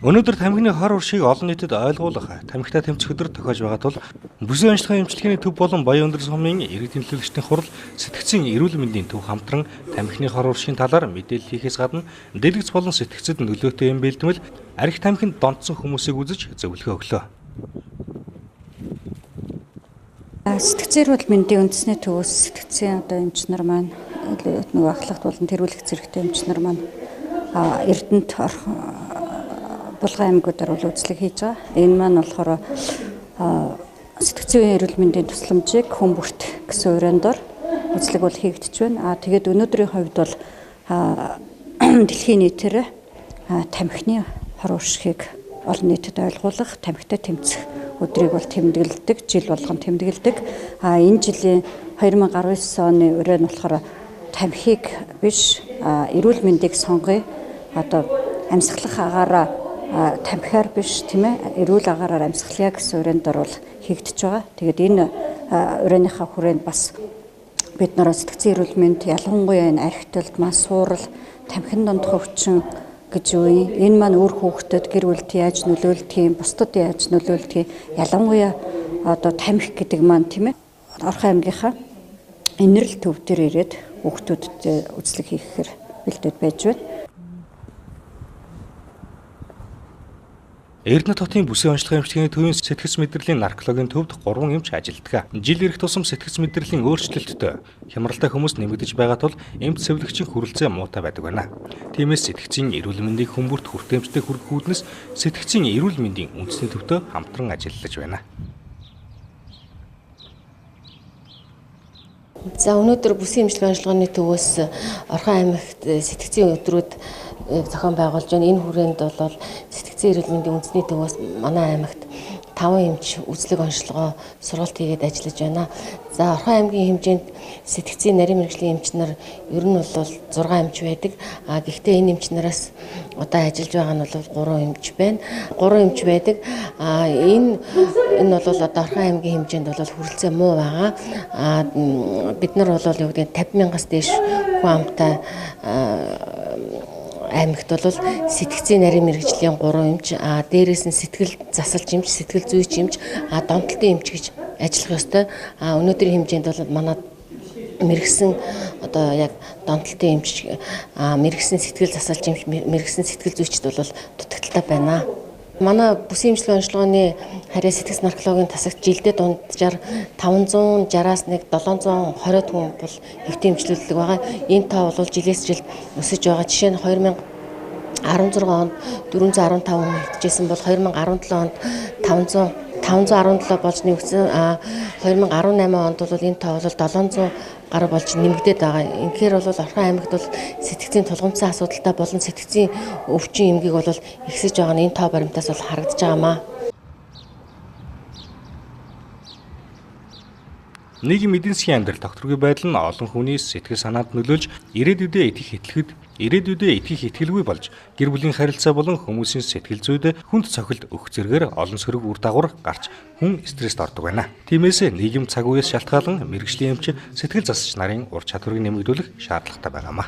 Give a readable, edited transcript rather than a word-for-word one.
Өнөөдөр тамхины хор уршийг олон нийтэд ойлгуулах, тамхитай тэмцэх өдөр тохиож байгаа тул бүсийн онцлогын эмчилгээний төв болон Баян Өндөр сумын иргэдийн төлөөлөгчдийн хурал сэтгцийн эрүүл мэндийн төв хамтран тамхины хор уршийн талаар мэдээлэл хийхээс гадна дэлгэц болон сэтгцэд нөлөөтэй юм бэлтгэл архи тамхинд донтсон хүмүүсийг үзэж зөвлөгөө өглөө. Сэтгцийн эрүүл мэндийн үндэсний төвөөс сэтгцийн эмч нар маань нөгөө ахлагт болон тэргүүлэх зэрэгтэй эмч нар маань Эрдэнэт Булган аймагуудаар бол үзлэг хийж байгаа. Энэ маань болохоор сэтгцийн эрүүл мэндийн тусламжийг хүн бүрт гэсэн урьяндор үзлэг бол хийгдэж байна. Тэгээд өнөөдрийн хувьд бол дэлхийн нийтээр тамхины хор уршигыг олон нийтэд ойлгуулах, тамхитай тэмцэх өдрийг бол тэмдэглэдэг, жил болгон тэмдэглэдэг. Энэ жилийн 2019 оны урьд нь болохоор тамхиг биш, эрүүл мэндийг сонгоё. Одоо амьсгалах агаараа тамхиар биш тийм ээ, эрүүл агаараар амьсгалъя гэсэн урьяндор бол хийгдэж байгаа. Тэгээд энэ урьяныхаа хүрээнд бас бид нараа сэтгцийн эрүүл мэнд ялангуяа энэ архитэлд маш суурал тамхин дондох өвчин гэж юу юм. Энэ маань өөр хүүхдэд гэр бүлд яаж нөлөөлдөг юм, бусдад яаж нөлөөлдөг юм. Ялангуяа одоо тамхи гэдэг маань тийм ээ, Орхон аймгийнхаа инэрл төв дээр ирээд хүүхдүүдэд үзлэг хийхээр бэлдээд байж байна. Эрдэнэт хотын бүсийн онцлогын эмчилгээний төвийн сэтгц мэдрэлийн наркологийн төвд 3 эмч ажилладаг. Жил ирэх тусам сэтгц мэдрэлийн өөрчлөлтөд хямралтай хүмүүс нэмэгдэж байгаа тул эмч цэвэрлэгчийн хүрэлцээ муутай байдаг байна. Тиймээс сэтгцийн эрүүл мэндийг хүн бүрт хүртээмжтэй хүргэх үүднээс сэтгцийн эрүүл мэндийн үндэсний төвтэй хамтран ажиллаж байна. За өнөөдөр бүсийн эмчилгээ онцлогооны төвөөс Орхон аймагт сэтгцийн өдрүүд зохион байгуулж байна. Энэ хүрээнд бол сэтгцийн эрүүл мэндийн үндэсний төвөөс манай аймагт 5 эмч үзлэг онцлогоо сургалт хийгээд ажиллаж байна. За Орхон аймгийн хэмжээнд сэтгцийн нарийн мэргэжлийн эмч нар ер нь бол 6 эмч байдаг. Гэхдээ энэ эмч нараас одоо ажиллаж байгаа нь бол 3 эмч байна. 3 эмч байдаг. Энэ бол одоо Орхон аймгийн хэмжээнд бол хүрэлцээ муу байгаа. Бид нар бол юу гэдэг 50,000-аас дээш хүн амтай аймагт бол сэтгцийн нарийн мэргэжлийн 3 эмч, дээрээс нь сэтгэл засалч эмч, сэтгэл зүйч эмч, донтолтын эмч гэж ажиллах ёстой. Өнөөдрийн хэмжээнд бол манай мэргэсэн одоо яг донтолтын эмч, мэргэсэн сэтгэл засалч эмч, мэргэсэн сэтгэл зүйчд бол дутагдaltaй байна. Манай бүсийн эмчилгээ онцлогооны харьяа сэтгц наркологийн тасагт жилдээ дунджаар 560-аас 720 хүн бол хэвтэ эмчлүүлдэг байгаа. Энэ тоо бол жилээс жилд өсөж байгаа. Жишээ нь 2016 онд 415 хүн хэвтжсэн бол 2017 онд 517 болж нэгдсэн. 2018 онд бол энэ тоо бол 700 гаруй болж нэмэгдээд байгаа. Инхээр бол Орхон аймагт бол сэтгцийн тулгымцсан асуудалтай болон сэтгцийн өвчин эмгэг бол ихсэж байгаа нь энэ тоо баримтаас бол харагдаж байгаамаа. Нийгмийн эдийн засгийн амьдрал тогтворгүй байдал нь олон хүний сэтгэл санаанд нөлөөлж ирээдүйдээ итгэх итгэлгүй болж гэр бүлийн харилцаа болон хүмүүсийн сэтгэл зүйд хүнд цохилт өгөх зэргээр олон сөрөг үр дагавар гарч хүн стресст ордог байна. Тиймээс нийгэм цаг үеэс шалтгаалan мэргэжлийн эмч сэтгэл засагч нарын ур чадварыг нэмэгдүүлэх шаардлагатай байгаамаа.